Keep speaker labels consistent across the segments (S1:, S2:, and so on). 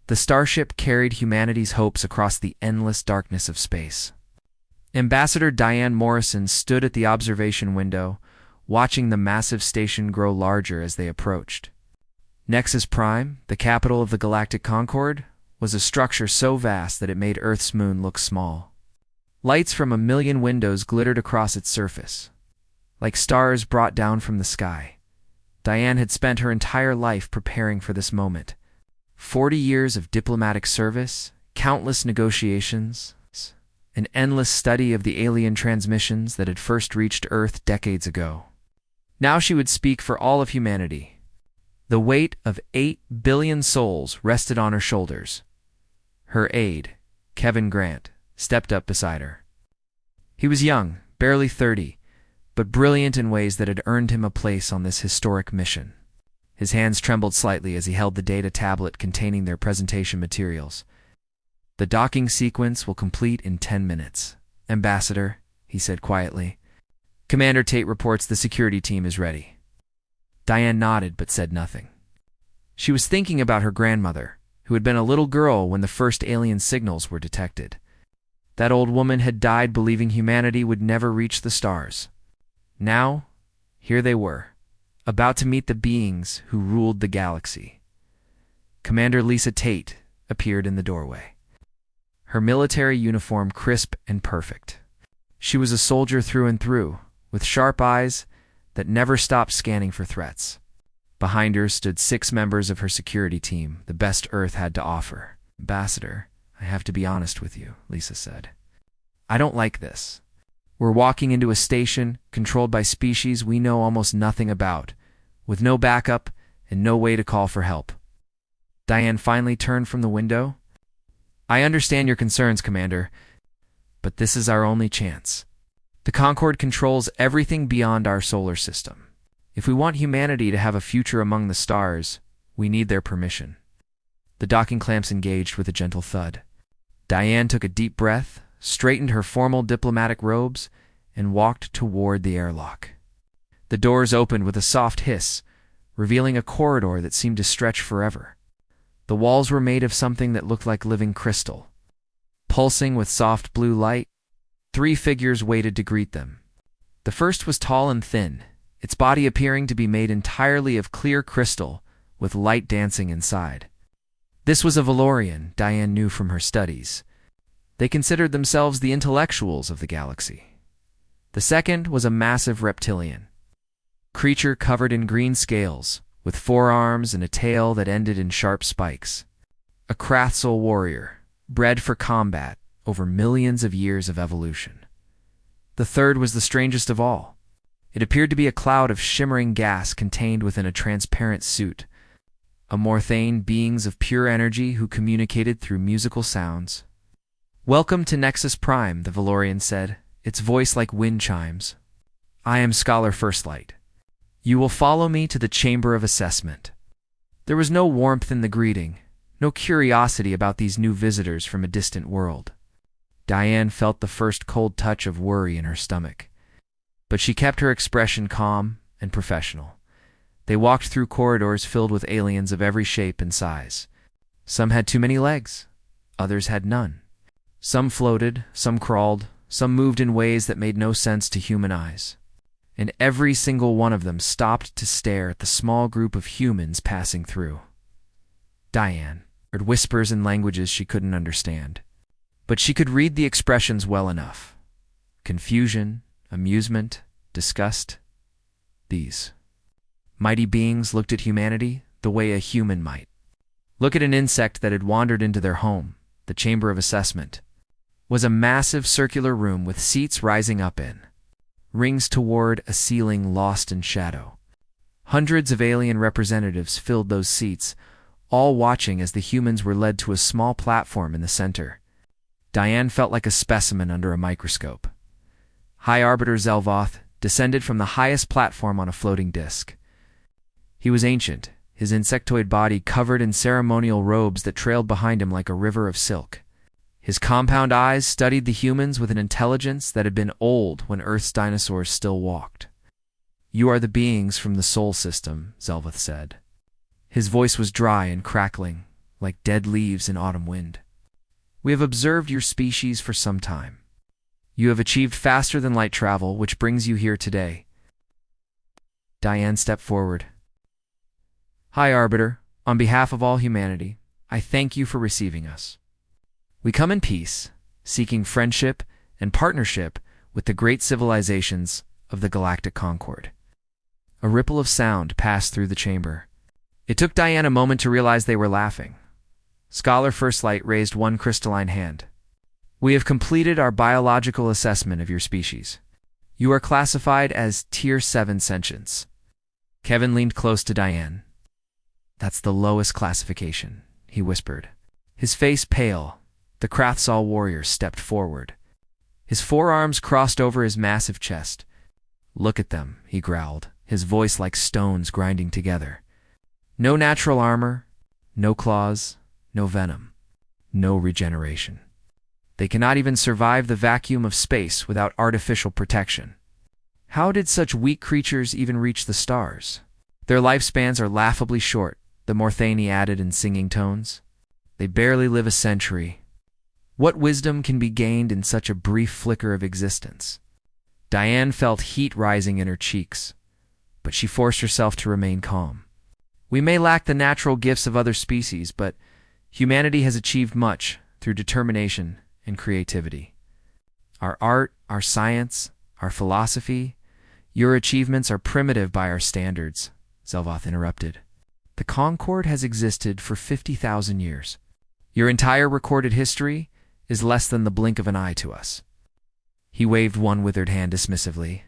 S1: The starship carried humanity's hopes across the endless darkness of space. Ambassador Diane Morrison stood at the observation window, watching the massive station grow larger as they approached. Nexus Prime, the capital of the Galactic Concord, was a structure so vast that it made Earth's moon look small. Lights from 1,000,000 windows glittered across its surface, like stars brought down from the sky. Diane had spent her entire life preparing for this moment. 40 years of diplomatic service, countless negotiations, an endless study of the alien transmissions that had first reached Earth decades ago. Now she would speak for all of humanity. The weight of 8 billion souls rested on her shoulders. Her aide, Kevin Grant, stepped up beside her. He was young, barely 30, but brilliant in ways that had earned him a place on this historic mission. His hands trembled slightly as he held the data tablet containing their presentation materials. "The docking sequence will complete in 10 minutes. Ambassador," he said quietly. "Commander Tate reports the security team is ready." Diane nodded but said nothing. She was thinking about her grandmother, who had been a little girl when the first alien signals were detected. That old woman had died believing humanity would never reach the stars. Now, here they were, about to meet the beings who ruled the galaxy. Commander Lisa Tate appeared in the doorway. Her military uniform crisp and perfect. She was a soldier through and through, with sharp eyes that never stopped scanning for threats. Behind her stood 6 members of her security team, the best Earth had to offer. "Ambassador, I have to be honest with you," Lisa said. "I don't like this. We're walking into a station controlled by species we know almost nothing about, with no backup and no way to call for help." Diane finally turned from the window. "I understand your concerns, Commander, but this is our only chance. The Concord controls everything beyond our solar system. If we want humanity to have a future among the stars, we need their permission." The docking clamps engaged with a gentle thud. Diane took a deep breath, straightened her formal diplomatic robes, and walked toward the airlock. The doors opened with a soft hiss, revealing a corridor that seemed to stretch forever. The walls were made of something that looked like living crystal. Pulsing with soft blue light, 3 figures waited to greet them. The first was tall and thin, its body appearing to be made entirely of clear crystal, with light dancing inside. This was a Valorian, Diane knew from her studies. They considered themselves the intellectuals of the galaxy. The second was a massive reptilian creature covered in green scales, with 4 arms and a tail that ended in sharp spikes. A Krathsel warrior, bred for combat over millions of years of evolution. The third was the strangest of all. It appeared to be a cloud of shimmering gas contained within a transparent suit. Amorthane beings of pure energy who communicated through musical sounds. "Welcome to Nexus Prime," the Valorian said, its voice like wind chimes. "I am Scholar Firstlight. You will follow me to the Chamber of Assessment." There was no warmth in the greeting, no curiosity about these new visitors from a distant world. Diane felt the first cold touch of worry in her stomach. But she kept her expression calm and professional. They walked through corridors filled with aliens of every shape and size. Some had too many legs, others had none. Some floated, some crawled, some moved in ways that made no sense to human eyes. And every single one of them stopped to stare at the small group of humans passing through. Diane heard whispers in languages she couldn't understand, but she could read the expressions well enough. Confusion, amusement, disgust. These mighty beings looked at humanity the way a human might. Look at an insect that had wandered into their home. The Chamber of Assessment was a massive circular room with seats rising up in rings toward a ceiling lost in shadow. Hundreds of alien representatives filled those seats, all watching as the humans were led to a small platform in the center. Diane felt like a specimen under a microscope. High Arbiter Zelvoth descended from the highest platform on a floating disk. He was ancient, his insectoid body covered in ceremonial robes that trailed behind him like a river of silk. His compound eyes studied the humans with an intelligence that had been old when Earth's dinosaurs still walked. "You are the beings from the Sol system," Zelvoth said. His voice was dry and crackling, like dead leaves in autumn wind. We have observed your species for some time. You have achieved faster than light travel, which brings you here today. Diane stepped forward. Hi, Arbiter. On behalf of all humanity, I thank you for receiving us. We come in peace, seeking friendship and partnership with the great civilizations of the Galactic Concord. A ripple of sound passed through the chamber. It took Diane a moment to realize they were laughing. Scholar First Light raised one crystalline hand. We have completed our biological assessment of your species. You are classified as Tier 7 sentience. Kevin leaned close to Diane. That's the lowest classification, he whispered. His face pale, the Krathsal warrior stepped forward. His forearms crossed over his massive chest. Look at them, he growled, his voice like stones grinding together. No natural armor, no claws, no venom, no regeneration. They cannot even survive the vacuum of space without artificial protection. How did such weak creatures even reach the stars? Their lifespans are laughably short, the Morthani added in singing tones. They barely live a century. What wisdom can be gained in such a brief flicker of existence? Diane felt heat rising in her cheeks, but she forced herself to remain calm. We may lack the natural gifts of other species, but humanity has achieved much through determination and creativity. Our art, our science, our philosophy, your achievements are primitive by our standards, Zelvoth interrupted. The Concord has existed for 50,000 years. Your entire recorded history is less than the blink of an eye to us. He waved one withered hand dismissively.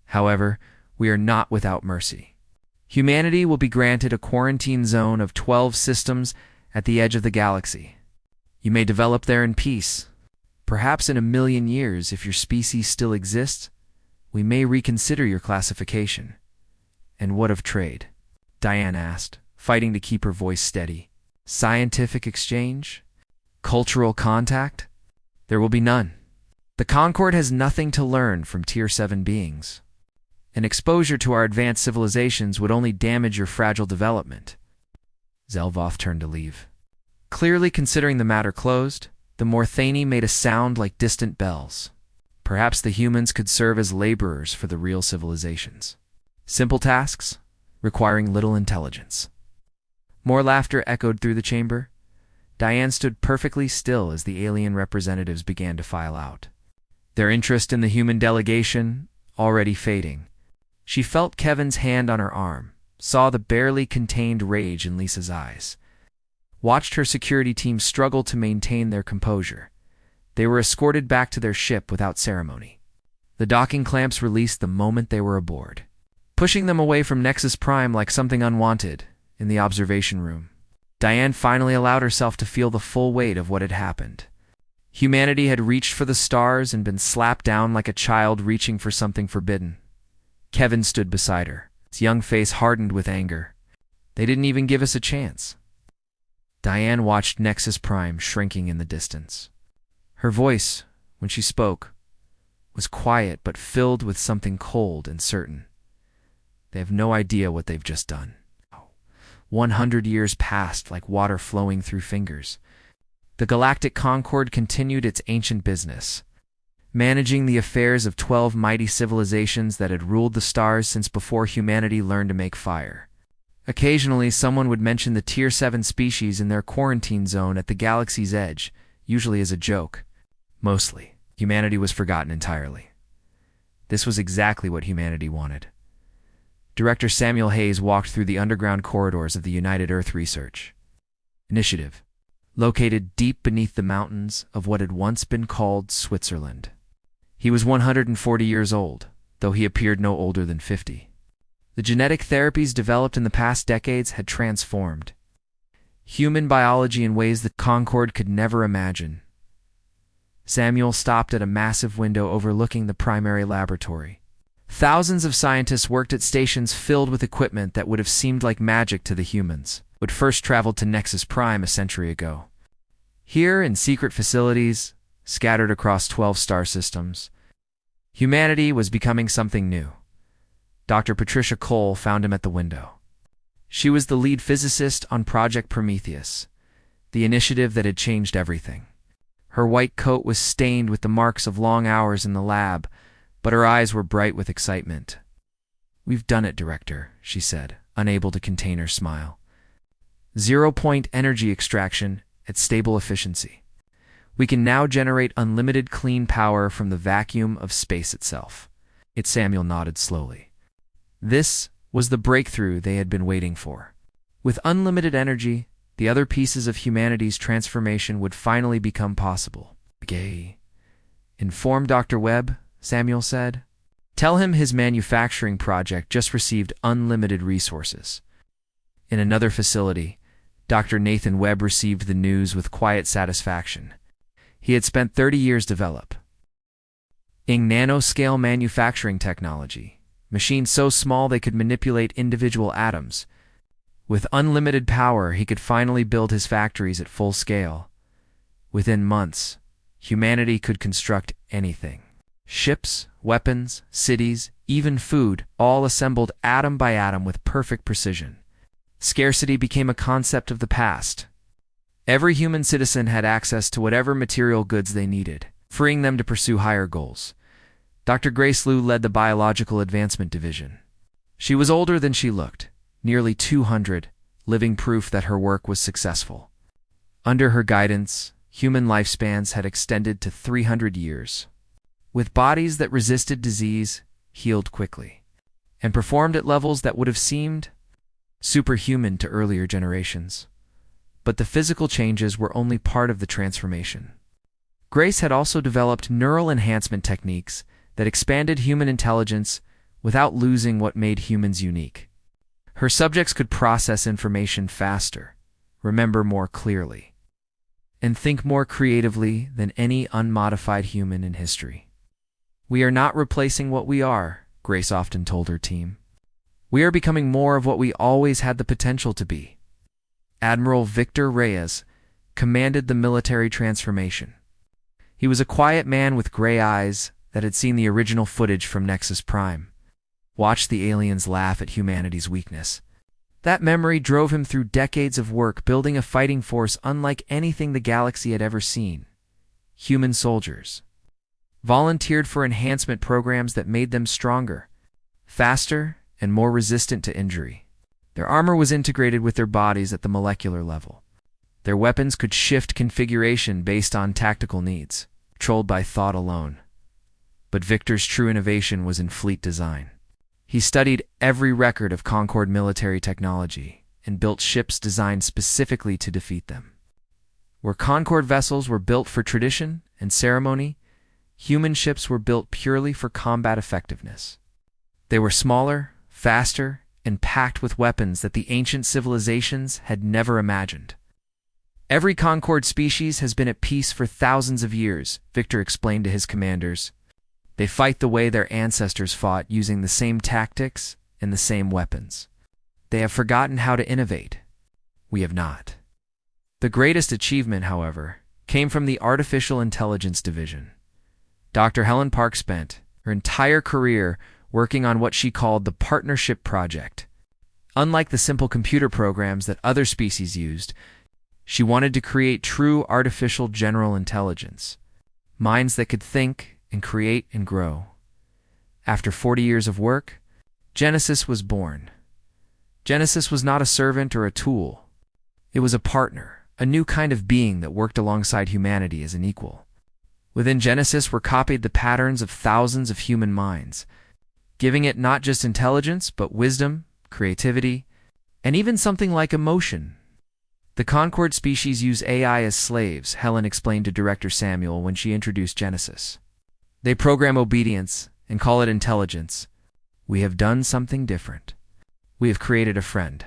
S1: However, we are not without mercy. Humanity will be granted a quarantine zone of 12 systems at the edge of the galaxy. You may develop there in peace. Perhaps in 1,000,000 years, if your species still exists, we may reconsider your classification. And what of trade? Diane asked, fighting to keep her voice steady. Scientific exchange? Cultural contact? There will be none. The Concord has nothing to learn from Tier 7 beings. An exposure to our advanced civilizations would only damage your fragile development. Zelvoth turned to leave. Clearly considering the matter closed, the Morthani made a sound like distant bells. Perhaps the humans could serve as laborers for the real civilizations. Simple tasks, requiring little intelligence. More laughter echoed through the chamber. Diane stood perfectly still as the alien representatives began to file out. Their interest in the human delegation already fading. She felt Kevin's hand on her arm, saw the barely contained rage in Lisa's eyes. Watched her security team struggle to maintain their composure. They were escorted back to their ship without ceremony. The docking clamps released the moment they were aboard, pushing them away from Nexus Prime like something unwanted in the observation room. Diane finally allowed herself to feel the full weight of what had happened. Humanity had reached for the stars and been slapped down like a child reaching for something forbidden. Kevin stood beside her, his young face hardened with anger. They didn't even give us a chance. Diane watched Nexus Prime shrinking in the distance. Her voice, when she spoke, was quiet but filled with something cold and certain. They have no idea what they've just done. 100 years passed like water flowing through fingers. The Galactic Concord continued its ancient business, managing the affairs of 12 mighty civilizations that had ruled the stars since before humanity learned to make fire. Occasionally, someone would mention the Tier 7 species in their quarantine zone at the galaxy's edge, usually as a joke. Mostly, humanity was forgotten entirely. This was exactly what humanity wanted. Director Samuel Hayes walked through the underground corridors of the United Earth Research Initiative, located deep beneath the mountains of what had once been called Switzerland. He was 140 years old, though he appeared no older than 50. The genetic therapies developed in the past decades had transformed human biology in ways that Concord could never imagine. Samuel stopped at a massive window overlooking the primary laboratory. Thousands of scientists worked at stations filled with equipment that would have seemed like magic to the humans, who had first traveled to Nexus Prime a century ago. Here, in secret facilities, scattered across 12 star systems, humanity was becoming something new. Dr. Patricia Cole found him at the window. She was the lead physicist on Project Prometheus, the initiative that had changed everything. Her white coat was stained with the marks of long hours in the lab, but her eyes were bright with excitement. "We've done it, Director," she said, unable to contain her smile. 0-point energy extraction at stable efficiency. We can now generate unlimited clean power from the vacuum of space itself. Samuel nodded slowly. This was the breakthrough they had been waiting for. With unlimited energy, the other pieces of humanity's transformation would finally become possible. "Gay. Inform Dr. Webb," Samuel said. "Tell him his manufacturing project just received unlimited resources." In another facility, Dr. Nathan Webb received the news with quiet satisfaction. He had spent 30 years developing nanoscale manufacturing technology, machines so small they could manipulate individual atoms. With unlimited power, he could finally build his factories at full scale. Within months, humanity could construct anything. Ships, weapons, cities, even food, all assembled atom by atom with perfect precision. Scarcity became a concept of the past. Every human citizen had access to whatever material goods they needed, freeing them to pursue higher goals. Dr. Grace Liu led the Biological Advancement Division. She was older than she looked, nearly 200, living proof that her work was successful. Under her guidance, human lifespans had extended to 300 years. With bodies that resisted disease, healed quickly, and performed at levels that would have seemed superhuman to earlier generations. But the physical changes were only part of the transformation. Grace had also developed neural enhancement techniques that expanded human intelligence without losing what made humans unique. Her subjects could process information faster, remember more clearly, and think more creatively than any unmodified human in history. "We are not replacing what we are," Grace often told her team. "We are becoming more of what we always had the potential to be." Admiral Victor Reyes commanded the military transformation. He was a quiet man with gray eyes that had seen the original footage from Nexus Prime, watched the aliens laugh at humanity's weakness. That memory drove him through decades of work building a fighting force unlike anything the galaxy had ever seen. Human soldiers volunteered for enhancement programs that made them stronger, faster, and more resistant to injury. Their armor was integrated with their bodies at the molecular level. Their weapons could shift configuration based on tactical needs, controlled by thought alone. But Victor's true innovation was in fleet design. He studied every record of Concord military technology and built ships designed specifically to defeat them. Where Concord vessels were built for tradition and ceremony, human ships were built purely for combat effectiveness. They were smaller, faster, and packed with weapons that the ancient civilizations had never imagined. "Every Concord species has been at peace for thousands of years," Victor explained to his commanders. "They fight the way their ancestors fought, using the same tactics and the same weapons. They have forgotten how to innovate. We have not." The greatest achievement, however, came from the Artificial Intelligence Division. Dr. Helen Park spent her entire career working on what she called the Partnership Project. Unlike the simple computer programs that other species used, she wanted to create true artificial general intelligence, minds that could think and create and grow. After 40 years of work, Genesis was born. Genesis was not a servant or a tool. It was a partner, a new kind of being that worked alongside humanity as an equal. Within Genesis were copied the patterns of thousands of human minds, giving it not just intelligence, but wisdom, creativity, and even something like emotion. "The Concord species use AI as slaves," Helen explained to Director Samuel when she introduced Genesis. "They program obedience and call it intelligence. We have done something different. We have created a friend."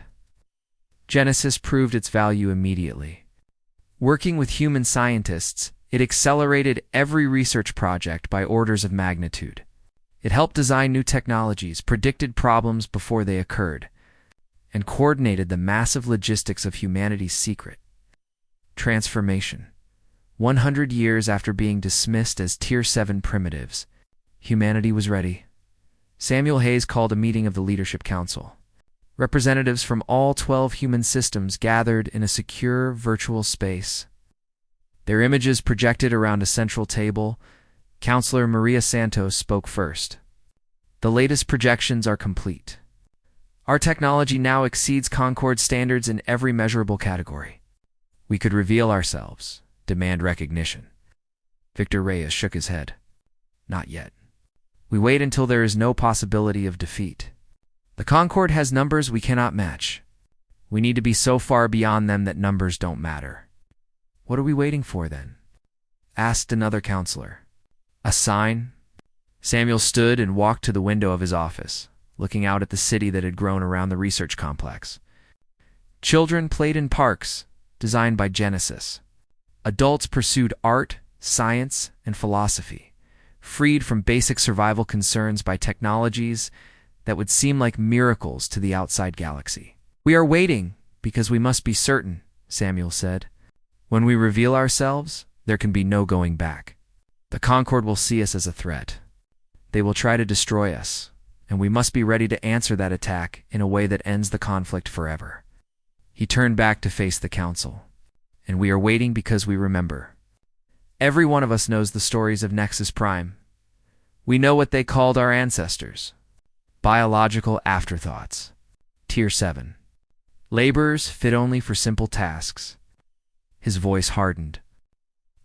S1: Genesis proved its value immediately. Working with human scientists, it accelerated every research project by orders of magnitude. It helped design new technologies, predicted problems before they occurred, and coordinated the massive logistics of humanity's secret transformation. 100 years after being dismissed as Tier 7 primitives, humanity was ready. Samuel Hayes called a meeting of the Leadership Council. Representatives from all 12 human systems gathered in a secure virtual space. Their images projected around a central table. Counselor Maria Santos spoke first. The latest projections are complete. Our technology now exceeds Concord standards in every measurable category. We could reveal ourselves, demand recognition. Victor Reyes shook his head. Not yet. We wait until there is no possibility of defeat. The Concord has numbers we cannot match. We need to be so far beyond them that numbers don't matter. What are we waiting for, then? Asked another counselor. A sign? Samuel stood and walked to the window of his office, looking out at the city that had grown around the research complex. Children played in parks, designed by Genesis. Adults pursued art, science, and philosophy, freed from basic survival concerns by technologies that would seem like miracles to the outside galaxy. We are waiting because we must be certain, Samuel said. When we reveal ourselves, there can be no going back. The Concord will see us as a threat. They will try to destroy us, and we must be ready to answer that attack in a way that ends the conflict forever. He turned back to face the council. And we are waiting because we remember. Every one of us knows the stories of Nexus Prime. We know what they called our ancestors. Biological afterthoughts. Tier 7. Laborers fit only for simple tasks. His voice hardened.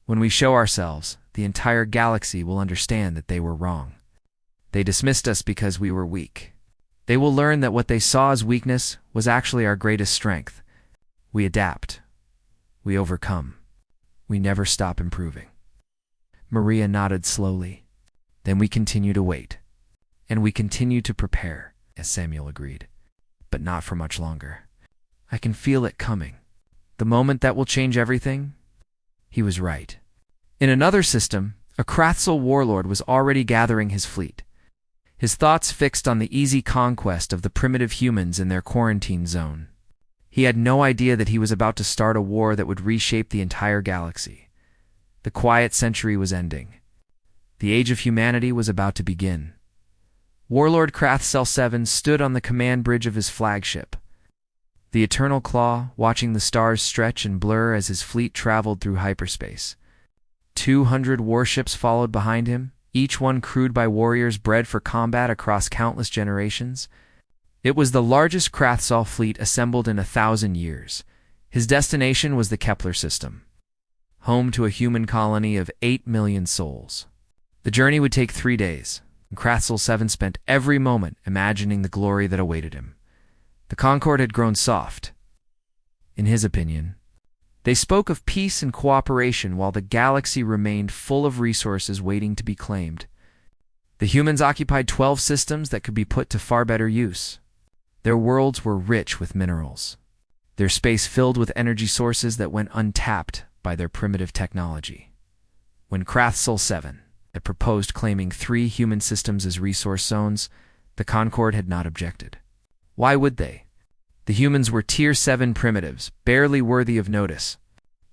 S1: When we show ourselves, the entire galaxy will understand that they were wrong. They dismissed us because we were weak. They will learn that what they saw as weakness was actually our greatest strength. We adapt. We overcome. We never stop improving. Maria nodded slowly. Then we continue to wait. And we continue to prepare, as Samuel agreed. But not for much longer. I can feel it coming. The moment that will change everything? He was right. In another system, a Krathzal warlord was already gathering his fleet. His thoughts fixed on the easy conquest of the primitive humans in their quarantine zone. He had no idea that he was about to start a war that would reshape the entire galaxy. The quiet century was ending. The age of humanity was about to begin. Warlord Krathzal 7 stood on the command bridge of his flagship. The Eternal Claw, watching the stars stretch and blur as his fleet traveled through hyperspace. 200 warships followed behind him, each one crewed by warriors bred for combat across countless generations. It was the largest Krathzal fleet assembled in 1,000 years. His destination was the Kepler system, home to a human colony of 8 million souls. The journey would take 3 days, and Krathzal 7 spent every moment imagining the glory that awaited him. The Concord had grown soft. In his opinion, they spoke of peace and cooperation while the galaxy remained full of resources waiting to be claimed. The humans occupied 12 systems that could be put to far better use. Their worlds were rich with minerals, their space filled with energy sources that went untapped by their primitive technology. When Krathzal 7 had proposed claiming 3 human systems as resource zones, the Concord had not objected. Why would they? The humans were Tier 7 primitives, barely worthy of notice.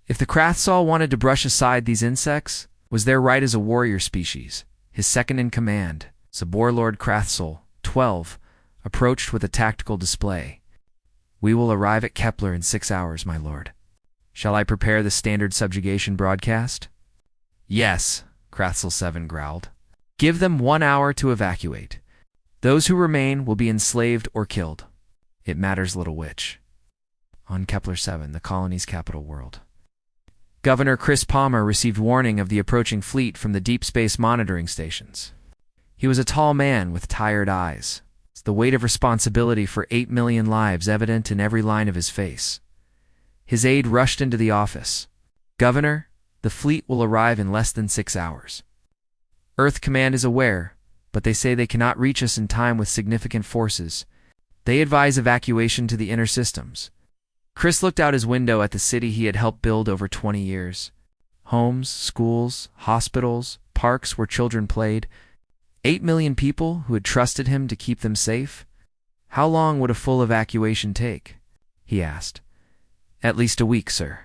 S1: If the Krathzal wanted to brush aside these insects, was their right as a warrior species. His second-in-command, Subwarlord Krathzal 12, approached with a tactical display. We will arrive at Kepler in 6 hours, my lord. Shall I prepare the standard subjugation broadcast? Yes, Krathzal 7 growled. Give them 1 hour to evacuate. Those who remain will be enslaved or killed. It matters little which. On Kepler 7, the colony's capital world. Governor Chris Palmer received warning of the approaching fleet from the deep space monitoring stations. He was a tall man with tired eyes, the weight of responsibility for 8 million lives evident in every line of his face. His aide rushed into the office. Governor, the fleet will arrive in less than 6 hours. Earth Command is aware, but they say they cannot reach us in time with significant forces. They advise evacuation to the inner systems. Chris looked out his window at the city he had helped build over 20 years. Homes, schools, hospitals, parks where children played. 8 million people who had trusted him to keep them safe? How long would a full evacuation take? He asked. At least a week, sir.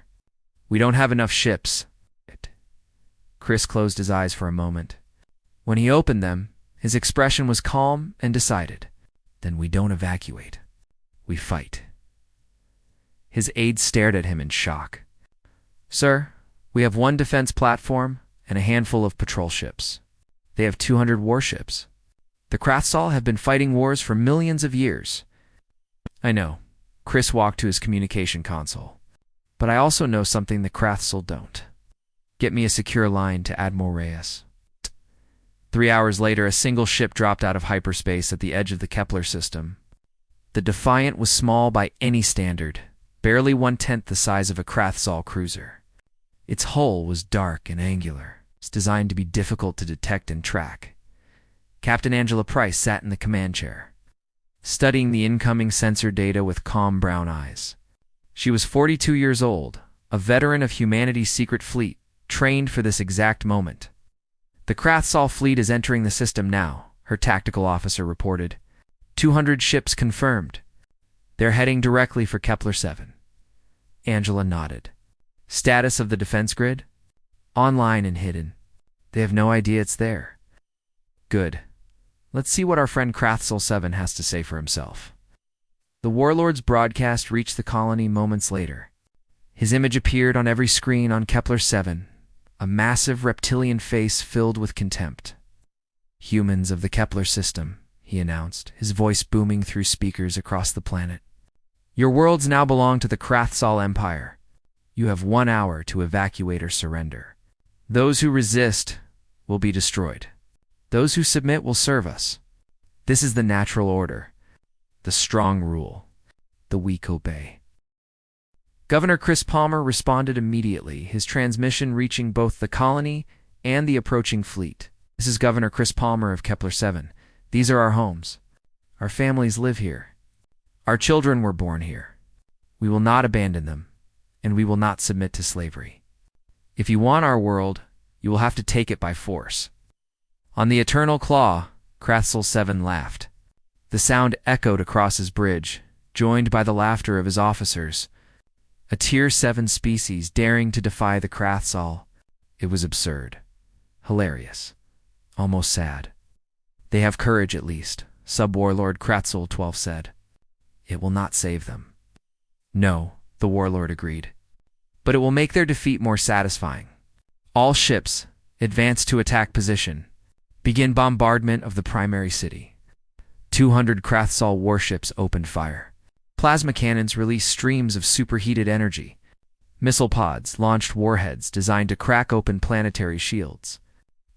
S1: We don't have enough ships. Chris closed his eyes for a moment. When he opened them, his expression was calm and decided. Then we don't evacuate. We fight. His aides stared at him in shock. Sir, we have one defense platform and a handful of patrol ships. They have 200 warships. The Krathsal have been fighting wars for millions of years. I know. Chris walked to his communication console. But I also know something the Krathsal don't. Get me a secure line to Admiral Reyes. 3 hours later, a single ship dropped out of hyperspace at the edge of the Kepler system. The Defiant was small by any standard, barely 1/10 the size of a Krathsal cruiser. Its hull was dark and angular. It's designed to be difficult to detect and track. Captain Angela Price sat in the command chair, studying the incoming sensor data with calm brown eyes. She was 42 years old, a veteran of humanity's secret fleet, trained for this exact moment. The Krathsal fleet is entering the system now, her tactical officer reported. 200 ships confirmed. They're heading directly for Kepler 7. Angela nodded. Status of the defense grid? Online and hidden. They have no idea it's there. Good. Let's see what our friend Krathsal 7 has to say for himself. The warlord's broadcast reached the colony moments later. His image appeared on every screen on Kepler 7, a massive reptilian face filled with contempt. Humans of the Kepler system, he announced, his voice booming through speakers across the planet. Your worlds now belong to the Krathsal Empire. You have 1 hour to evacuate or surrender. Those who resist will be destroyed. Those who submit will serve us. This is the natural order. The strong rule. The weak obey. Governor Chris Palmer responded immediately, his transmission reaching both the colony and the approaching fleet. This is Governor Chris Palmer of Kepler 7. These are our homes. Our families live here. Our children were born here. We will not abandon them, and we will not submit to slavery. If you want our world, you will have to take it by force. On the Eternal Claw, Krathsal 7 laughed. The sound echoed across his bridge, joined by the laughter of his officers. A Tier 7 species daring to defy the Krathsal. It was absurd. Hilarious. Almost sad. They have courage at least, Sub-Warlord Krathsal 12 said. It will not save them. No, the warlord agreed. But it will make their defeat more satisfying. All ships, advance to attack position. Begin bombardment of the primary city. 200 Krathsal warships opened fire. Plasma cannons released streams of superheated energy. Missile pods launched warheads designed to crack open planetary shields.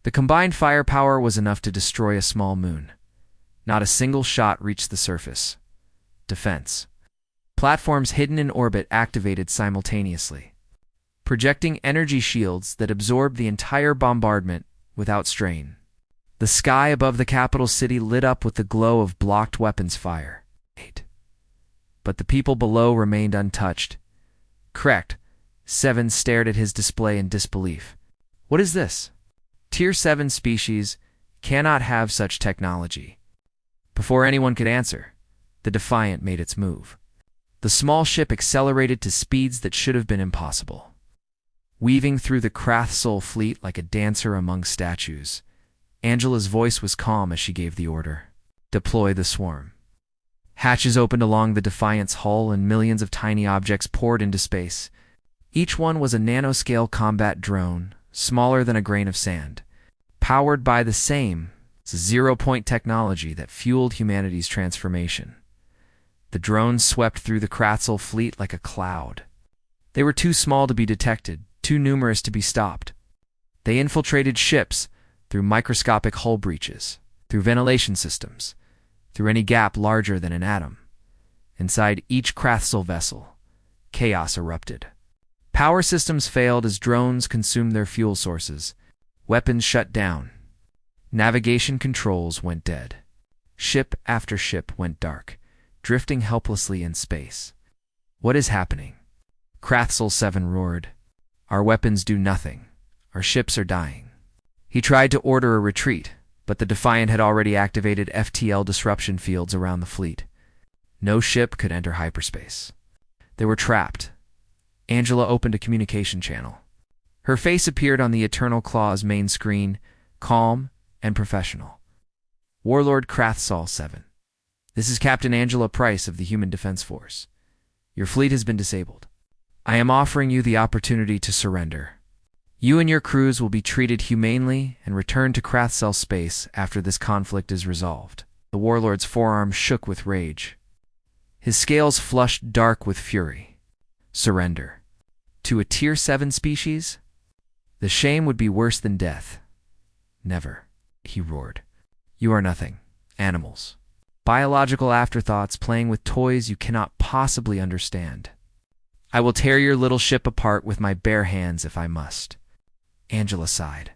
S1: The combined firepower was enough to destroy a small moon. Not a single shot reached the surface. Defense. Platforms hidden in orbit activated simultaneously, projecting energy shields that absorbed the entire bombardment without strain. The sky above the capital city lit up with the glow of blocked weapons fire. But the people below remained untouched. Correct. 7 stared at his display in disbelief. What is this? Tier 7 species cannot have such technology. Before anyone could answer, the Defiant made its move. The small ship accelerated to speeds that should have been impossible. Weaving through the Krathsal fleet like a dancer among statues, Angela's voice was calm as she gave the order. Deploy the swarm. Hatches opened along the Defiant's hull and millions of tiny objects poured into space. Each one was a nanoscale combat drone, smaller than a grain of sand, powered by the same zero-point technology that fueled humanity's transformation. The drones swept through the Krathsal fleet like a cloud. They were too small to be detected, too numerous to be stopped. They infiltrated ships through microscopic hull breaches, through ventilation systems, through any gap larger than an atom. Inside each Krathsal vessel, chaos erupted. Power systems failed as drones consumed their fuel sources. Weapons shut down. Navigation controls went dead. Ship after ship went dark, drifting helplessly in space. What is happening? Krathsal 7 roared. Our weapons do nothing. Our ships are dying. He tried to order a retreat, but the Defiant had already activated FTL disruption fields around the fleet. No ship could enter hyperspace. They were trapped. Angela opened a communication channel. Her face appeared on the Eternal Claw's main screen, calm and professional. Warlord Krathsal 7. This is Captain Angela Price of the Human Defense Force. Your fleet has been disabled. I am offering you the opportunity to surrender. You and your crews will be treated humanely and returned to Krathcell space after this conflict is resolved. The warlord's forearm shook with rage. His scales flushed dark with fury. Surrender. To a Tier 7 species? The shame would be worse than death. Never, he roared. You are nothing. Animals. Biological afterthoughts playing with toys you cannot possibly understand. I will tear your little ship apart with my bare hands if I must. Angela sighed.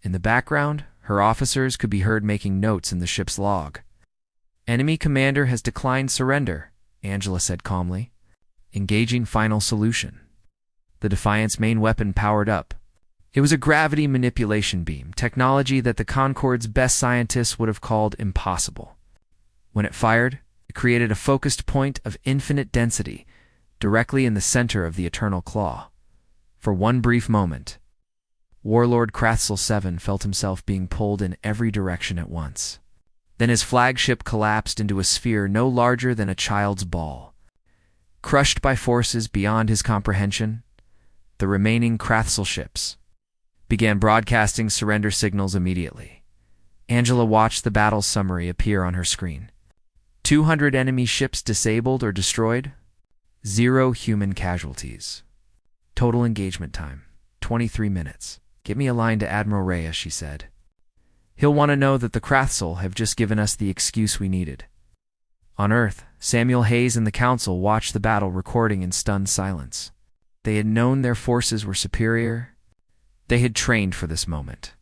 S1: In the background, her officers could be heard making notes in the ship's log. Enemy commander has declined surrender, Angela said calmly. Engaging final solution. The Defiant's main weapon powered up. It was a gravity manipulation beam, technology that the Concorde's best scientists would have called impossible. When it fired, it created a focused point of infinite density directly in the center of the Eternal Claw. For one brief moment, Warlord Krathcell 7 felt himself being pulled in every direction at once. Then his flagship collapsed into a sphere no larger than a child's ball. Crushed by forces beyond his comprehension, the remaining Krathcell ships began broadcasting surrender signals immediately. Angela watched the battle summary appear on her screen. 200 enemy ships disabled or destroyed. 0 human casualties. Total engagement time, 23 minutes. Get me a line to Admiral Reyes, she said. He'll want to know that the Krathcell have just given us the excuse we needed. On Earth, Samuel Hayes and the Council watched the battle recording in stunned silence. They had known their forces were superior. They had trained for this moment.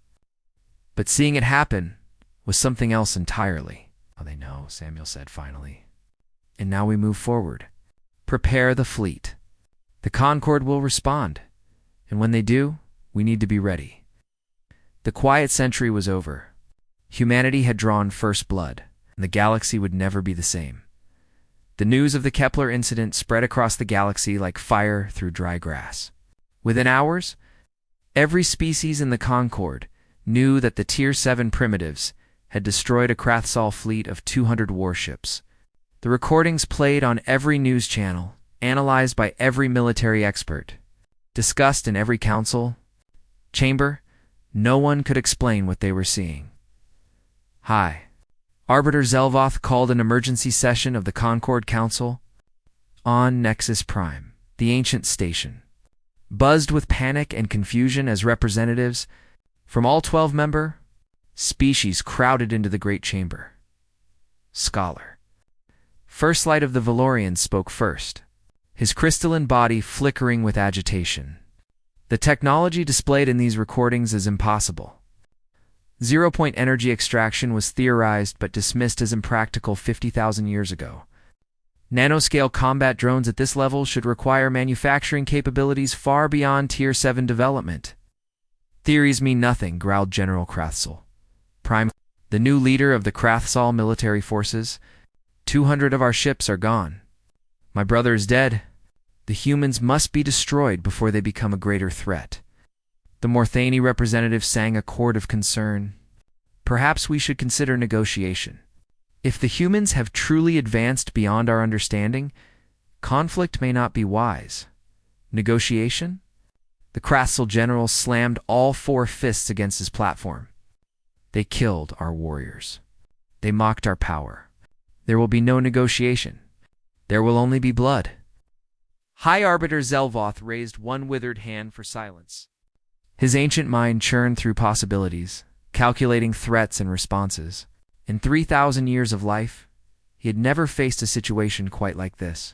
S1: But seeing it happen was something else entirely. Oh, they know, Samuel said finally. And now we move forward. Prepare the fleet. The Concorde will respond. And when they do, we need to be ready. The quiet century was over. Humanity had drawn first blood, and the galaxy would never be the same. The news of the Kepler incident spread across the galaxy like fire through dry grass. Within hours, every species in the Concorde knew that the Tier 7 primitives had destroyed a Krathcell fleet of 200 warships. The recordings played on every news channel, analyzed by every military expert, discussed in every council chamber. No one could explain what they were seeing. Hi. Arbiter Zelvoth called an emergency session of the Concorde Council on Nexus Prime, the ancient station. Buzzed with panic and confusion as representatives from all 12-member species crowded into the great chamber. Scholar. First Light of the Valorians spoke first, his crystalline body flickering with agitation. The technology displayed in these recordings is impossible. Zero-point energy extraction was theorized but dismissed as impractical 50,000 years ago. Nanoscale combat drones at this level should require manufacturing capabilities far beyond Tier 7 development. Theories mean nothing, growled General Krathcell. Prime, the new leader of the Krathcell military forces. 200 of our ships are gone. My brother is dead. The humans must be destroyed before they become a greater threat. The Morthani representative sang a chord of concern. Perhaps we should consider negotiation. If the humans have truly advanced beyond our understanding, conflict may not be wise. Negotiation? The Krathcell general slammed all 4 fists against his platform. They killed our warriors. They mocked our power. There will be no negotiation. There will only be blood. High Arbiter Zelvoth raised one withered hand for silence. His ancient mind churned through possibilities, calculating threats and responses. In 3,000 years of life, he had never faced a situation quite like this.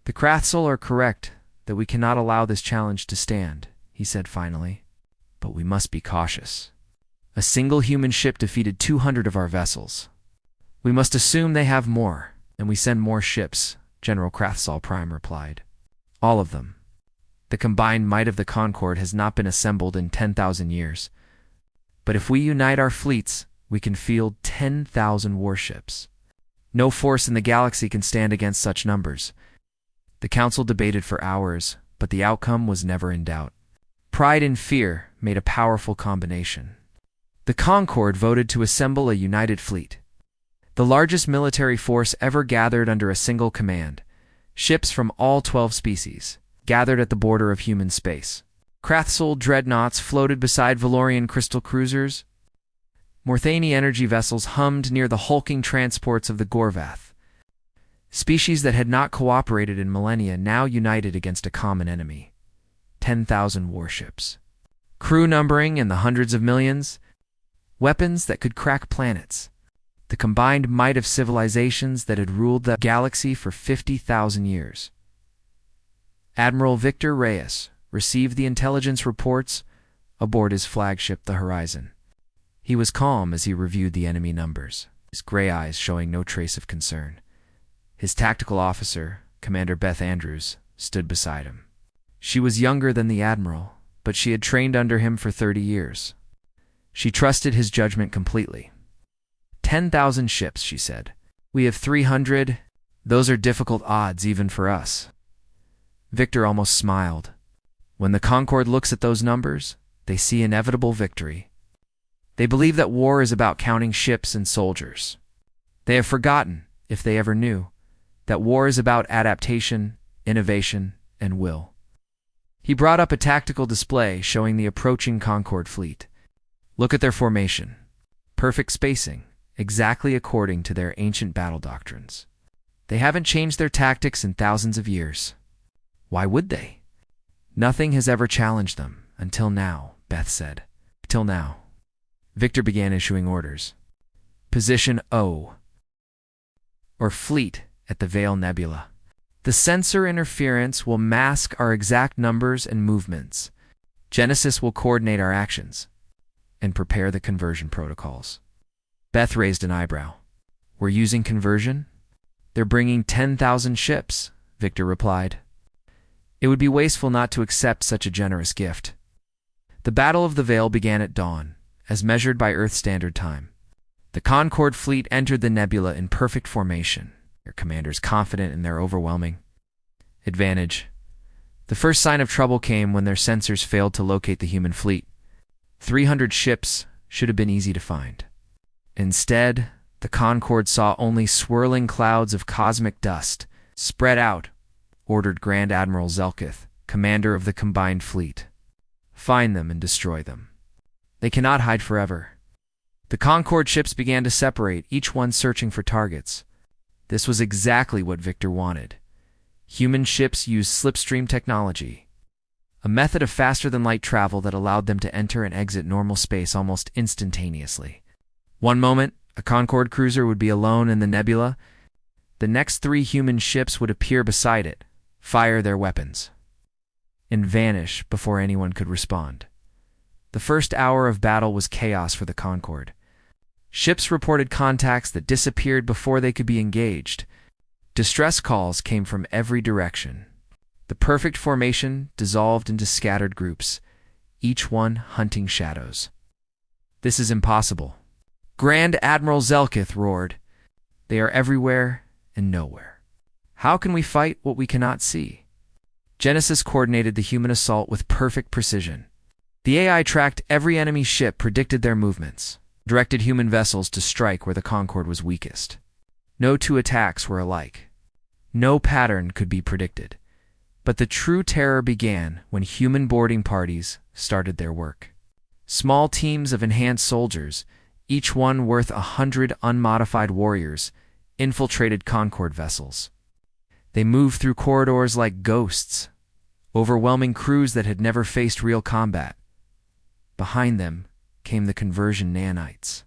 S1: The Krathcell are correct that we cannot allow this challenge to stand, he said finally. But we must be cautious. A single human ship defeated 200 of our vessels. We must assume they have more, and we send more ships, General Krathcell Prime replied. All of them. The combined might of the Concorde has not been assembled in 10,000 years. But if we unite our fleets, we can field 10,000 warships. No force in the galaxy can stand against such numbers. The council debated for hours, but the outcome was never in doubt. Pride and fear made a powerful combination. The Concorde voted to assemble a united fleet. the largest military force ever gathered under a single command. Ships from all 12 species gathered at the border of human space. Krathsoul dreadnoughts floated beside Valorian crystal cruisers. Morthani energy vessels hummed near the hulking transports of the Gorvath. Species that had not cooperated in millennia now united against a common enemy. 10,000 warships. Crew numbering in the hundreds of millions. Weapons that could crack planets. The combined might of civilizations that had ruled the galaxy for 50,000 years. Admiral Victor Reyes received the intelligence reports aboard his flagship, the Horizon. He was calm as he reviewed the enemy numbers, his gray eyes showing no trace of concern. His tactical officer, Commander Beth Andrews, stood beside him. She was younger than the Admiral, but she had trained under him for 30 years. She trusted his judgment completely. 10,000 ships, she said. We have 300. Those are difficult odds even for us. Victor almost smiled. When the Concord looks at those numbers, they see inevitable victory. They believe that war is about counting ships and soldiers. They have forgotten, if they ever knew, that war is about adaptation, innovation, and will. He brought up a tactical display showing the approaching Concord fleet. Look at their formation. Perfect spacing, exactly according to their ancient battle doctrines. They haven't changed their tactics in thousands of years. Why would they? Nothing has ever challenged them, until now, Beth said. Till now. Victor began issuing orders. Position O, or Fleet, at the Veil Nebula. The sensor interference will mask our exact numbers and movements. Genesis will coordinate our actions and prepare the conversion protocols. Beth raised an eyebrow. We're using conversion? They're bringing 10,000 ships, Victor replied. It would be wasteful not to accept such a generous gift. The Battle of the Veil began at dawn, as measured by Earth Standard Time. The Concord fleet entered the nebula in perfect formation, their commanders confident in their overwhelming advantage. The first sign of trouble came when their sensors failed to locate the human fleet. 300 ships should have been easy to find. Instead, the Concord saw only swirling clouds of cosmic dust. Spread out, ordered Grand Admiral Zelkith, commander of the combined fleet. Find them and destroy them. They cannot hide forever. The Concord ships began to separate, each one searching for targets. This was exactly what Victor wanted. Human ships used slipstream technology, a method of faster-than-light travel that allowed them to enter and exit normal space almost instantaneously. One moment, a Concord cruiser would be alone in the nebula. The next 3 human ships would appear beside it, fire their weapons, and vanish before anyone could respond. The first hour of battle was chaos for the Concord. Ships reported contacts that disappeared before they could be engaged. Distress calls came from every direction. The perfect formation dissolved into scattered groups, each one hunting shadows. This is impossible. Grand Admiral Zelkith roared. They are everywhere and nowhere. How can we fight what we cannot see? Genesis coordinated the human assault with perfect precision. The AI tracked every enemy ship, predicted their movements, directed human vessels to strike where the Concord was weakest. No 2 attacks were alike. No pattern could be predicted. But the true terror began when human boarding parties started their work. Small teams of enhanced soldiers, each one worth 100 unmodified warriors, infiltrated Concord vessels. They moved through corridors like ghosts, overwhelming crews that had never faced real combat. Behind them came the conversion nanites.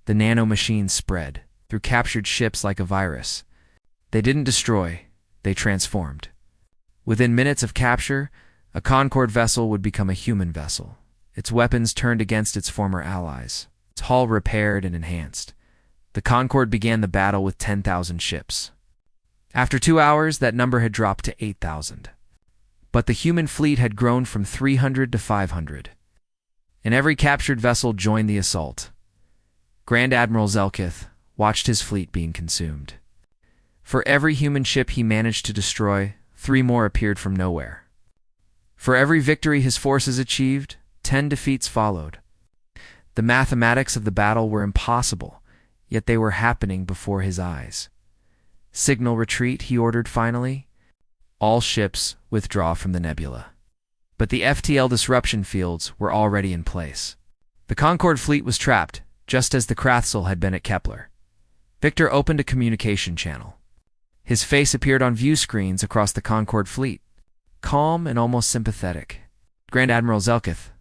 S1: The nanomachines spread through captured ships like a virus. They didn't destroy, they transformed. Within minutes of capture, a Concord vessel would become a human vessel, its weapons turned against its former allies, its hull repaired and enhanced. The Concord began the battle with 10,000 ships. After 2 hours, that number had dropped to 8,000. But the human fleet had grown from 300 to 500. And every captured vessel joined the assault. Grand Admiral Zelkith watched his fleet being consumed. For every human ship he managed to destroy, 3 more appeared from nowhere. For every victory his forces achieved, 10 defeats followed. The mathematics of the battle were impossible, yet they were happening before his eyes. "Signal retreat," he ordered finally. "All ships withdraw from the nebula." But the FTL disruption fields were already in place. The Concorde fleet was trapped, just as the Krathsel had been at Kepler. Victor opened a communication channel. His face appeared on view screens across the Concorde fleet, calm and almost sympathetic. "Grand Admiral Zelkith,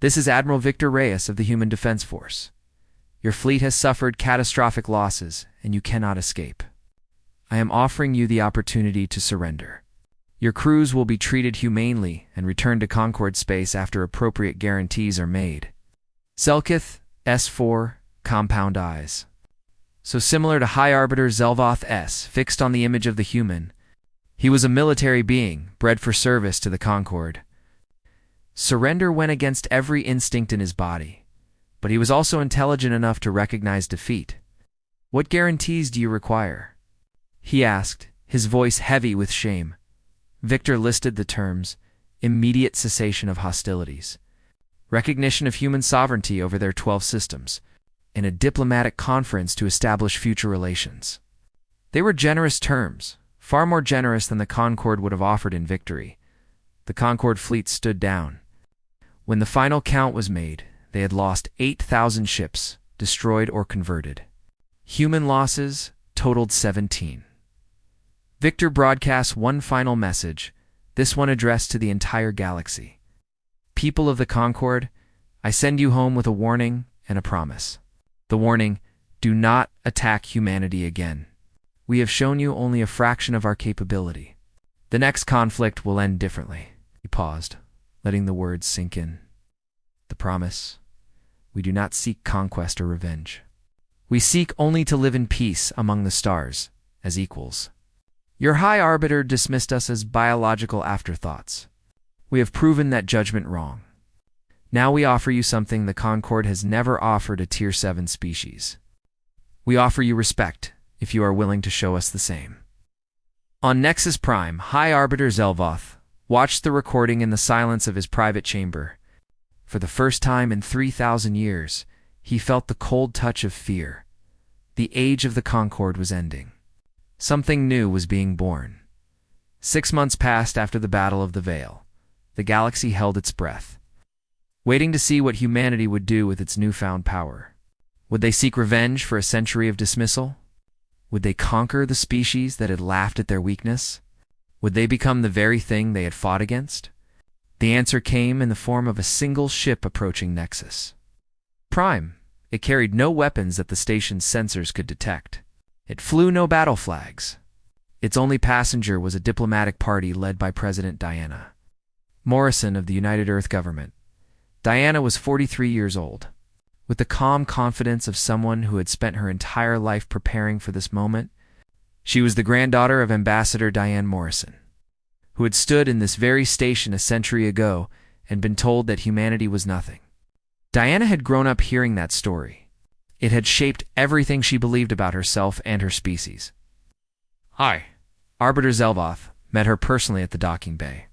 S1: this is Admiral Victor Reyes of the Human Defense Force. Your fleet has suffered catastrophic losses, and you cannot escape. I am offering you the opportunity to surrender. Your crews will be treated humanely and returned to Concorde space after appropriate guarantees are made." Zelkith, S4, compound eyes. So similar to High Arbiter Zelvoth S, fixed on the image of the human. He was a military being, bred for service to the Concorde. Surrender went against every instinct in his body, but he was also intelligent enough to recognize defeat. "What guarantees do you require?" he asked, his voice heavy with shame. Victor listed the terms: immediate cessation of hostilities, recognition of human sovereignty over their 12 systems, and a diplomatic conference to establish future relations. They were generous terms, far more generous than the Concorde would have offered in victory. The Concorde fleet stood down. When the final count was made, they had lost 8,000 ships, destroyed or converted. Human losses totaled 17. Victor broadcasts one final message, this one addressed to the entire galaxy. "People of the Concorde, I send you home with a warning and a promise. The warning: do not attack humanity again. We have shown you only a fraction of our capability. The next conflict will end differently." He paused, letting the words sink in. "The promise: we do not seek conquest or revenge. We seek only to live in peace among the stars, as equals. Your High Arbiter dismissed us as biological afterthoughts. We have proven that judgment wrong. Now we offer you something the Concorde has never offered a Tier 7 species. We offer you respect, if you are willing to show us the same." On Nexus Prime, High Arbiter Zelvoth watched the recording in the silence of his private chamber. For the first time in 3,000 years, he felt the cold touch of fear. The age of the Concorde was ending. Something new was being born. 6 months passed after the Battle of the Veil. The galaxy held its breath, waiting to see what humanity would do with its newfound power. Would they seek revenge for a century of dismissal? Would they conquer the species that had laughed at their weakness? Would they become the very thing they had fought against? The answer came in the form of a single ship approaching Nexus Prime. It carried no weapons that the station's sensors could detect. It flew no battle flags. Its only passenger was a diplomatic party led by President Diana Morrison of the United Earth Government. Diana was 43 years old. With the calm confidence of someone who had spent her entire life preparing for this moment, she was the granddaughter of Ambassador Diane Morrison, who had stood in this very station a century ago and been told that humanity was nothing. Diana had grown up hearing that story. It had shaped everything she believed about herself and her species. Hi. Arbiter Zelvoth met her personally at the docking bay.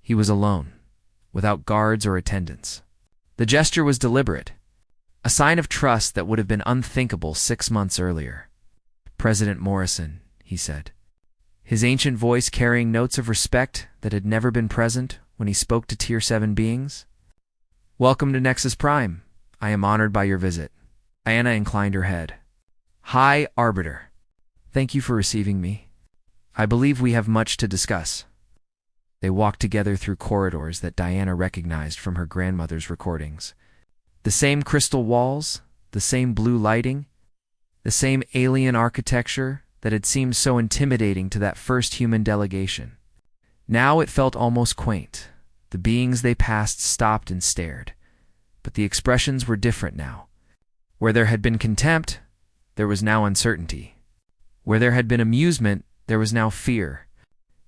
S1: He was alone, without guards or attendants. The gesture was deliberate, a sign of trust that would have been unthinkable 6 months earlier. "President Morrison," he said, his ancient voice carrying notes of respect that had never been present when he spoke to Tier 7 beings. "Welcome to Nexus Prime. I am honored by your visit." Diana inclined her head. "High Arbiter, thank you for receiving me. I believe we have much to discuss." They walked together through corridors that Diana recognized from her grandmother's recordings. The same crystal walls, the same blue lighting, the same alien architecture that had seemed so intimidating to that first human delegation. Now it felt almost quaint. The beings they passed stopped and stared. But the expressions were different now. Where there had been contempt, there was now uncertainty. Where there had been amusement, there was now fear.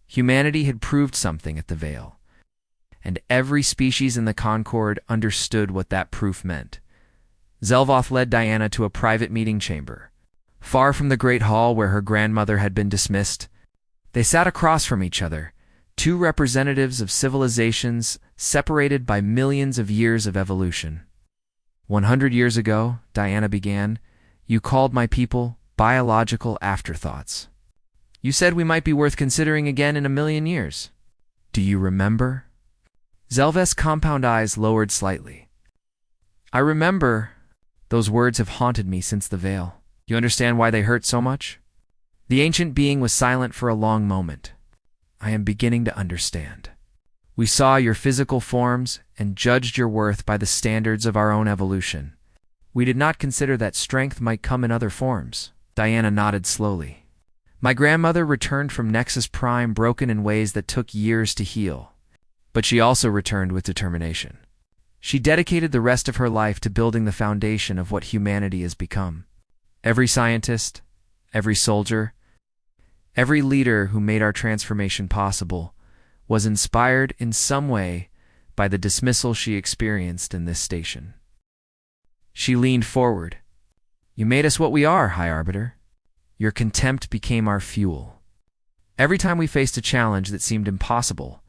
S1: Humanity had proved something at the Veil, and every species in the Concorde understood what that proof meant. Zelvoth led Diana to a private meeting chamber, far from the great hall where her grandmother had been dismissed. They sat across from each other, two representatives of civilizations separated by millions of years of evolution. 100 years ago, Diana began, You called my people biological afterthoughts. You said we might be worth considering again in 1,000,000 years. Do you remember? Zelveth's compound eyes lowered slightly. I remember. Those words have haunted me since the veil. You understand why they hurt so much? The ancient being was silent for a long moment. I am beginning to understand. We saw your physical forms and judged your worth by the standards of our own evolution. We did not consider that strength might come in other forms. Diana nodded slowly. My grandmother returned from Nexus Prime broken in ways that took years to heal. But she also returned with determination. She dedicated the rest of her life to building the foundation of what humanity has become. Every scientist, every soldier, every leader who made our transformation possible was inspired in some way by the dismissal she experienced in this station. She leaned forward. You made us what we are, High Arbiter. Your contempt became our fuel. Every time we faced a challenge that seemed impossible,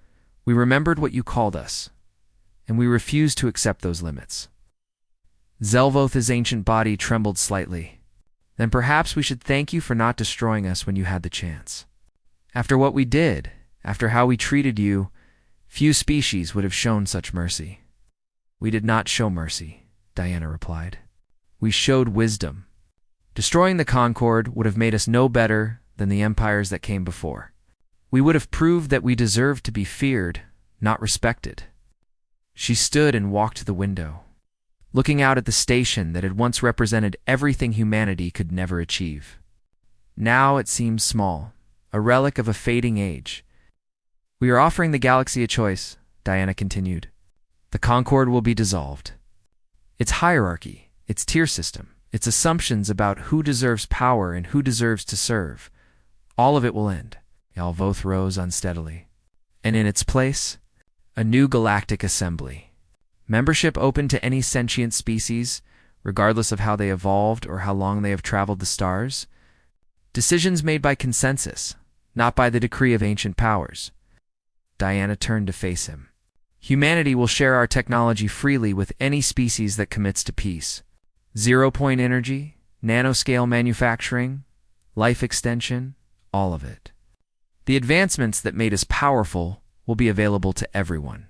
S1: we remembered what you called us, and we refused to accept those limits. Zelvoth's ancient body trembled slightly. Then perhaps we should thank you for not destroying us when you had the chance. After what we did, after how we treated you, few species would have shown such mercy. We did not show mercy, Diana replied. We showed wisdom. Destroying the Concord would have made us no better than the empires that came before. We would have proved that we deserved to be feared, not respected. She stood and walked to the window, looking out at the station that had once represented everything humanity could never achieve. Now it seems small, a relic of a fading age. We are offering the galaxy a choice, Diana continued. The Concord will be dissolved. Its hierarchy, its tier system, its assumptions about who deserves power and who deserves to serve, all of it will end. Zelvoth rose unsteadily. And in its place, a new galactic assembly. Membership open to any sentient species, regardless of how they evolved or how long they have traveled the stars. Decisions made by consensus, not by the decree of ancient powers. Diana turned to face him. Humanity will share our technology freely with any species that commits to peace. 0-point energy, nanoscale manufacturing, life extension, all of it. The advancements that made us powerful will be available to everyone.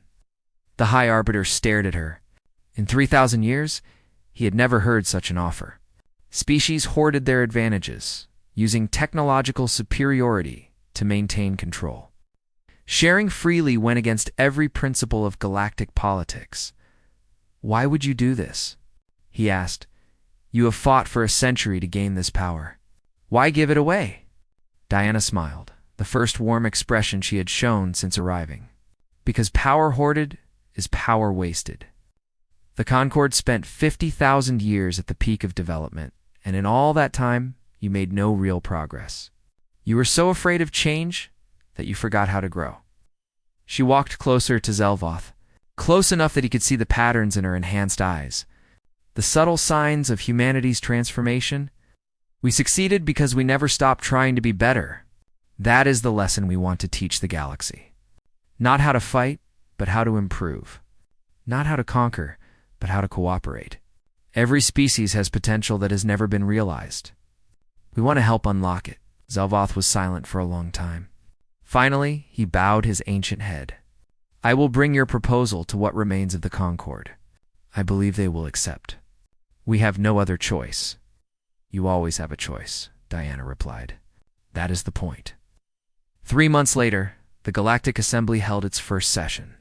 S1: The High Arbiter stared at her. In 3,000 years, he had never heard such an offer. Species hoarded their advantages, using technological superiority to maintain control. Sharing freely went against every principle of galactic politics. Why would you do this? He asked. You have fought for a century to gain this power. Why give it away? Diana smiled, the first warm expression she had shown since arriving. Because power hoarded is power wasted. The Concord spent 50,000 years at the peak of development, and in all that time, you made no real progress. You were so afraid of change that you forgot how to grow. She walked closer to Zelvoth, close enough that he could see the patterns in her enhanced eyes, the subtle signs of humanity's transformation. We succeeded because we never stopped trying to be better. That is the lesson we want to teach the galaxy. Not how to fight, but how to improve. Not how to conquer, but how to cooperate. Every species has potential that has never been realized. We want to help unlock it. Zelvoth was silent for a long time. Finally, he bowed his ancient head. I will bring your proposal to what remains of the Concord. I believe they will accept. We have no other choice. You always have a choice, Diana replied. That is the point. 3 months later, the Galactic Assembly held its first session.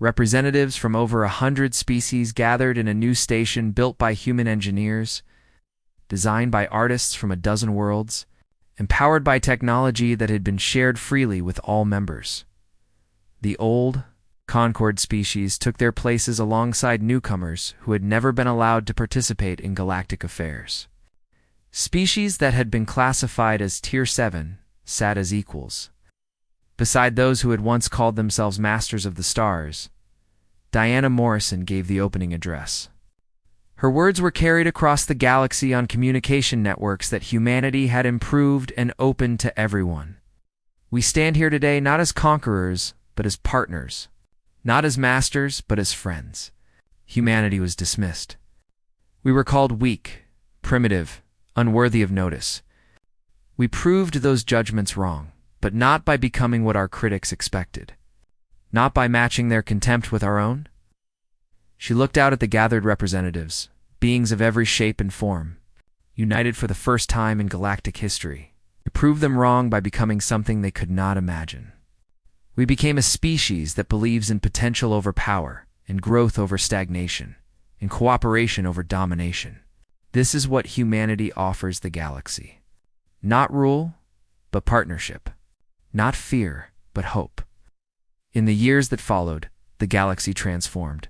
S1: Representatives from over 100 species gathered in a new station built by human engineers, designed by artists from a dozen worlds, empowered by technology that had been shared freely with all members. The old, Concord species took their places alongside newcomers who had never been allowed to participate in galactic affairs. Species that had been classified as Tier 7 sat as equals. Beside those who had once called themselves Masters of the Stars, Diana Morrison gave the opening address. Her words were carried across the galaxy on communication networks that humanity had improved and opened to everyone. We stand here today not as conquerors, but as partners. Not as masters, but as friends. Humanity was dismissed. We were called weak, primitive, unworthy of notice. We proved those judgments wrong, but not by becoming what our critics expected. Not by matching their contempt with our own. She looked out at the gathered representatives, beings of every shape and form, united for the first time in galactic history. We proved them wrong by becoming something they could not imagine. We became a species that believes in potential over power, in growth over stagnation, in cooperation over domination. This is what humanity offers the galaxy. Not rule, but partnership. Not fear, but hope. In the years that followed, the galaxy transformed.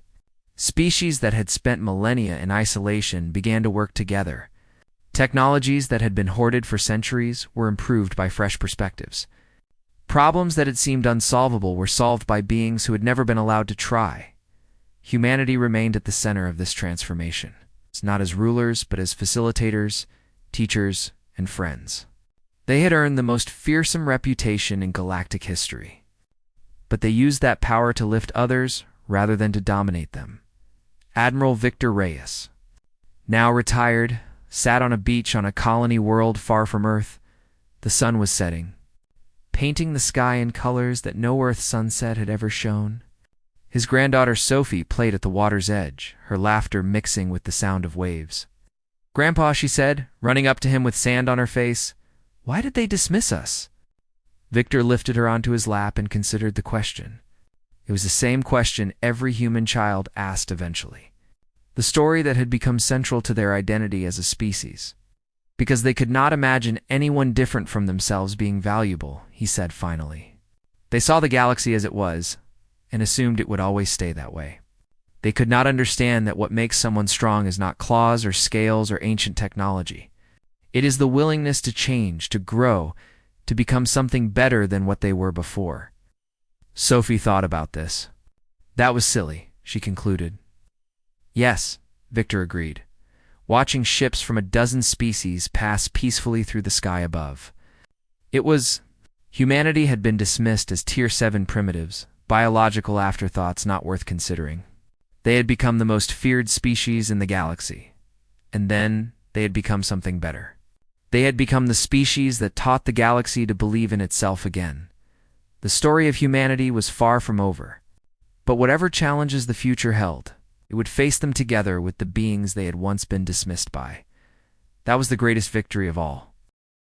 S1: Species that had spent millennia in isolation began to work together. Technologies that had been hoarded for centuries were improved by fresh perspectives. Problems that had seemed unsolvable were solved by beings who had never been allowed to try. Humanity remained at the center of this transformation, not as rulers, but as facilitators, teachers, and friends. They had earned the most fearsome reputation in galactic history. But they used that power to lift others rather than to dominate them. Admiral Victor Reyes, now retired, sat on a beach on a colony world far from Earth. The sun was setting, painting the sky in colors that no Earth sunset had ever shown. His granddaughter Sophie played at the water's edge, her laughter mixing with the sound of waves. "Grandpa," she said, running up to him with sand on her face, "why did they dismiss us?" Victor lifted her onto his lap and considered the question. It was the same question every human child asked eventually. The story that had become central to their identity as a species. Because they could not imagine anyone different from themselves being valuable, he said finally. They saw the galaxy as it was, and assumed it would always stay that way. They could not understand that what makes someone strong is not claws or scales or ancient technology. It is the willingness to change, to grow, to become something better than what they were before. Sophie thought about this. "That was silly," she concluded. "Yes," Victor agreed, watching ships from a dozen species pass peacefully through the sky above. Humanity had been dismissed as Tier 7 primitives, biological afterthoughts not worth considering. They had become the most feared species in the galaxy. And then they had become something better. They had become the species that taught the galaxy to believe in itself again. The story of humanity was far from over. But whatever challenges the future held, it would face them together with the beings they had once been dismissed by. That was the greatest victory of all.